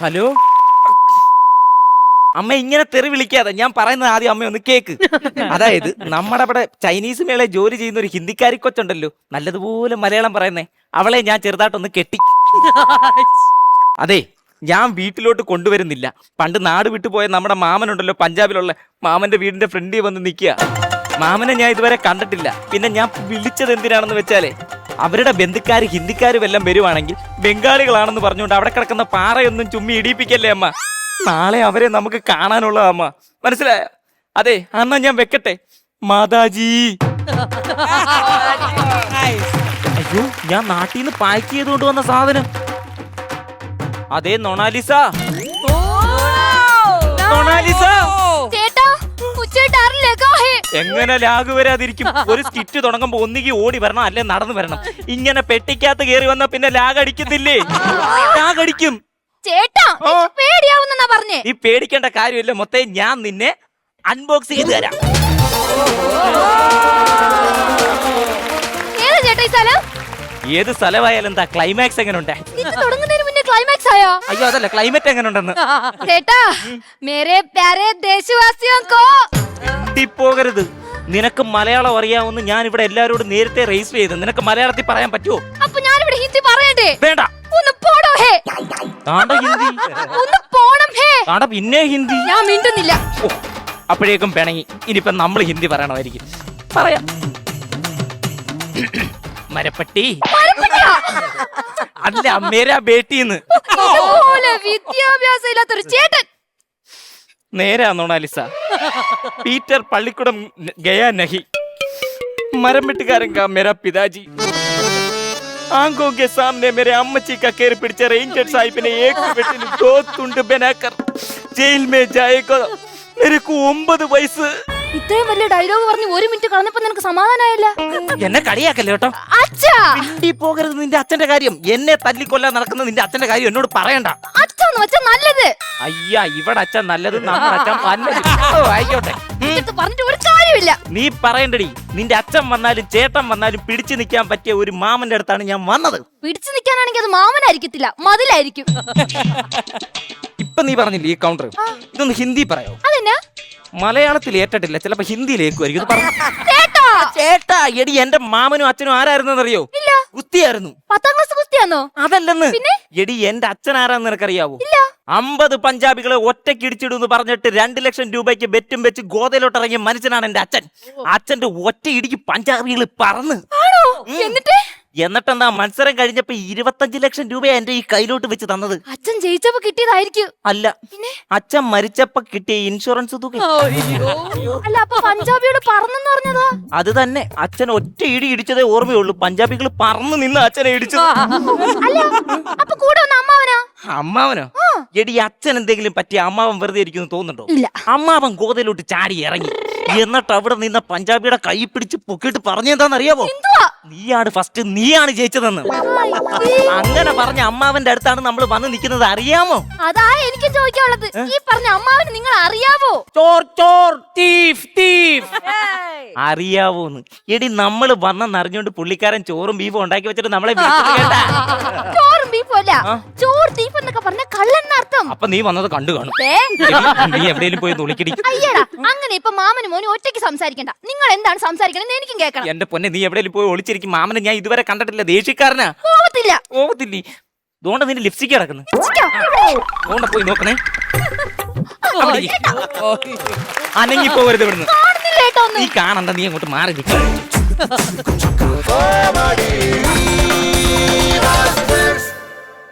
Hello അമ്മ, ഇങ്ങനെ തെറി വിളിക്കാതെ, ഞാൻ പറയുന്നത് ആദ്യം അമ്മ ഒന്ന് കേക്ക്. അതായത് നമ്മുടെ അവിടെ ചൈനീസ് മേളെ ജോലി ചെയ്യുന്ന ഒരു ഹിന്ദിക്കാരി കൊച്ചുണ്ടല്ലോ, നല്ലതുപോലെ മലയാളം പറയുന്നേ, അവളെ ഞാൻ ചെറുതായിട്ടൊന്ന് കെട്ടി. അതെ, ഞാൻ വീട്ടിലോട്ട് കൊണ്ടുവരുന്നില്ല. പണ്ട് നാട് വിട്ടുപോയ നമ്മുടെ മാമനുണ്ടല്ലോ, പഞ്ചാബിലുള്ള മാമന്റെ വീടിന്റെ ഫ്രണ്ടിൽ വന്ന് നിൽക്കുക. മാമനെ ഞാൻ ഇതുവരെ കണ്ടിട്ടില്ല. പിന്നെ ഞാൻ വിളിച്ചത് എന്തിനാണെന്ന് വെച്ചാലേ, അവരുടെ ബന്ധുക്കാർ ഹിന്ദിക്കാരും എല്ലാം വരുവാണെങ്കിൽ ബംഗാളികളാണെന്ന് പറഞ്ഞുകൊണ്ട് അവിടെ കിടക്കുന്ന പാറയൊന്നും ചുമ്മി ഇടിയിപ്പിക്കല്ലേ അമ്മ. നാളെ അവരെ നമുക്ക് കാണാനുള്ളതാ അമ്മ, മനസ്സിലായ? അതെ, അന്നാ ഞാൻ വെക്കട്ടെ. മാതാജി. അയ്യോ, ഞാൻ നാട്ടിൽ നിന്ന് പാക്ക് ചെയ്തുകൊണ്ട് വന്ന സാധനം. അതെ മൊണാലിസ. മൊണാലിസ എങ്ങനെ ലാഗ് വരാതിരിക്കും? ഒരു സ്കിറ്റ് തുടങ്ങുമ്പോ ഒന്നുകിൽ ഓടി വരണം, അല്ലെ നടന്നു വരണം. ഇങ്ങനെ പെട്ടിക്കകത്ത് കയറി വന്നാ പിന്നെ ലാഗ് അടിക്കത്തില്ലേ? ലാഗ് അടിക്കും. ഈ പേടിക്കേണ്ട കാര്യമില്ല, മൊത്തം ഞാൻ നിന്നെ അൺബോക്സ് ചെയ്ത് തരാം. ഏത് സ്ഥലമായാലും എന്താ, ക്ലൈമാക്സ് എങ്ങനെ ഉണ്ട്? അയ്യോ അതല്ല, ക്ലൈമറ്റ് എങ്ങനെ ഉണ്ടെന്ന്. പോകരുത്. നിനക്ക് മലയാളം അറിയാവുന്ന ഞാൻ ഇവിടെ എല്ലാരോടും നേരത്തെ രജിസ്റ്റർ ചെയ്ത്. നിനക്ക് മലയാളത്തിൽ പറയാൻ പറ്റുമോ? അപ്പൊ ഞാനിവിടെ ഹിന്ദി പറയണ്ടേ? വേണ്ട. ഒന്ന് പോടോ ഹേ. താണ്ട ഹിന്ദി. ഒന്ന് പോണം ഹേ. താണ്ട പിന്നെ ഹിന്ദി. ഞാൻ മിണ്ടുന്നില്ല. അപ്പോഴേക്കും പിണങ്ങി. ഇനിയിപ്പം നമ്മൾ ഹിന്ദി പറയണമായിരിക്കും. പറയാം. മരപ്പട്ടി. അല്ല, മേരാ ബേട്ടിന്ന്. വിദ്യാഭ്യാസം ഇല്ലാത്തൊരു ചേട്ടൻ. നേരാന്നോണ അലിസ. പീറ്റർ പള്ളിക്കുടം ഗയാ നഹി. മരം വെട്ടുകാരൻ കാ മേരാ പിതാജി. आंखों के सामने मेरे अम्मची का केर पिടിച്ച रेंजर साहिब ने एक बेटे दो तुंड बनाकर जेल में जाएगा. मेरे को 9 വയസ്സ്. ഇത്രയും വലിയ ഡയലോഗ് പറഞ്ഞ് 1 മിനിറ്റ് കളഞ്ഞപ്പോ നിനക്ക് സമാധാനായില്ല? എന്നെ കളിയാക്കല്ലേ കേട്ടോ. അച്ഛാ, മിണ്ടി പോകരുത്. നിന്റെ അച്ഛന്റെ കാര്യം, എന്നെ തല്ലിക്കൊല്ലാൻ നടക്കുന്ന നിന്റെ അച്ഛന്റെ കാര്യം എന്നോട് പറയണ്ട. അച്ഛന്ന് വെച്ചാ നല്ലത്. അയ്യാ, ഇവിടെ അച്ഛൻ നല്ലത്, നമ്മുടെ അച്ഛൻ നല്ലത്. ആയിക്കോട്ടെ, പറഞ്ഞിട്ട് ഒരു കാര്യമില്ല. നീ പറയണ്ടടി. നിന്റെ അച്ഛൻ വന്നാലും ചേട്ടൻ വന്നാലും പിടിച്ചു നിൽക്കാൻ പറ്റിയ ഒരു മാമന്റെ അടുത്താണ് ഞാൻ വന്നത്. പിടിച്ചു നിൽക്കാനാണെങ്കിൽ അത് മാമനായിരിക്കത്തില്ല, മതിലായിരിക്കും. ഇപ്പൊ നീ പറഞ്ഞില്ലേ ഈ കൗണ്ടർ, ഇതൊന്ന് ഹിന്ദി പറയോ? അതെന്നാ? മലയാളത്തിൽ ഏറ്റിട്ടില്ല, ചിലപ്പോ ഹിന്ദിയിലേക്കുമായിരിക്കും. ചേട്ടാ, എടി എന്റെ മാമനും അച്ഛനും ആരായിരുന്നറിയോ? കുസ്തിയായിരുന്നു. 10ാം ക്ലാസ് കുസ്തിയാണോ? അതല്ലെന്ന്. എടി എന്റെ അച്ഛൻ ആരാന്ന് നിനക്കറിയാവോ? 50 പഞ്ചാബികളെ ഒറ്റയ്ക്ക് ഇടിച്ചിടുന്ന് പറഞ്ഞിട്ട് 2 ലക്ഷം രൂപയ്ക്ക് ബെറ്റും വെച്ച് ഗോതയിലോട്ട് ഇറങ്ങിയ മനുഷ്യനാണ് എന്റെ അച്ഛൻ. അച്ഛന്റെ ഒറ്റ ഇടിക്ക് പഞ്ചാബികൾ പറന്ന്. എന്നിട്ടെന്താ, മത്സരം കഴിഞ്ഞപ്പോ 25 ലക്ഷം രൂപയാ എന്റെ ഈ കയ്യിലോട്ട് വെച്ച് തന്നത്. അച്ഛൻ ജയിച്ചപ്പോ കിട്ടിയതായിരിക്കും. അല്ല, അച്ഛൻ മരിച്ചപ്പോ കിട്ടിയ ഇൻഷുറൻസ് തുക. അല്ല, അപ്പൊ പഞ്ചാബിയോട് പറന്നെന്ന് പറഞ്ഞതാ? അത് തന്നെ. അച്ഛൻ ഒറ്റ ഇടി ഇടിച്ചതേ ഓർമ്മയുള്ളൂ. പഞ്ചാബികൾ പറന്ന് നിന്ന് അച്ഛനെ ഇടിച്ചത്. അപ്പൊ കൂടെ വന്ന അമ്മാവനോ? അമ്മാവനോ? എടി, അച്ഛൻ എന്തെങ്കിലും പറ്റിയ അമ്മാവൻ വെറുതെ ഇരിക്കുന്നു തോന്നുന്നുണ്ടോ? ഇല്ല. അമ്മാവൻ ഗോതയിലോട്ട് ചാടി ഇറങ്ങി. എന്നിട്ട് അവിടെ നിന്ന പഞ്ചാബിയുടെ കൈ പിടിച്ച് പൊക്കിട്ട് പറഞ്ഞെന്താന്നറിയാവോ? നീയാണ് ഫസ്റ്റ്, നീയാണ് ജയിച്ചതെന്ന്. അങ്ങനെ പറഞ്ഞ അമ്മാവന്റെ അടുത്താണ് നമ്മൾ വന്ന് നിൽക്കുന്നത്, അറിയാമോ? അതാ എനിക്ക് ചോദിക്കാനുള്ളത്. ഈ പറഞ്ഞ അമ്മാവന് നിങ്ങൾ അറിയാവോ? ചോർ ചോർ തീഫ് തീഫ്. അറിയാവോന്ന്? എടി, നമ്മൾ വന്നെന്നറിഞ്ഞോണ്ട് പുള്ളിക്കാരൻ ചോറും ബീഫും ഉണ്ടാക്കി വെച്ചിട്ട് നമ്മളെ ചോറും ബീഫും അല്ല, ചോർ തീഫ് എന്നൊക്കെ പറഞ്ഞ കള്ളെന്നർത്ഥം. അപ്പൊ നീ വന്നത് കണ്ടു കാണും. നീ എവിടെയെങ്കിലും പോയി തുളിക്കടി. അയ്യടാ, അങ്ങനെ ഇപ്പൊ മാമനും മോനും ഒറ്റയ്ക്ക് സംസാരിക്കണ്ട. നിങ്ങൾ എന്താണ് സംസാരിക്കണെന്ന് എനിക്കും കേൾക്കണം. എന്റെ പൊന്നെ, നീ എവിടെയെങ്കിലും പോയി ഒളിച്ചിരിക്കും. മാമനെ ഞാൻ ഇതുവരെ കണ്ടിട്ടില്ല. ദേഷ്യക്കാരനാ. പോവത്തില്ല. അതുകൊണ്ട് നിന്റെ ലിപ്സ്റ്റിക് കിടക്കുന്നു. അതുകൊണ്ട് പോയി നോക്കണേ. അനങ്ങി പോകരുത് ഇവിടുന്ന്. നീ കാണണ്ട, നീ അങ്ങോട്ട് മാറി നിൽക്കണം.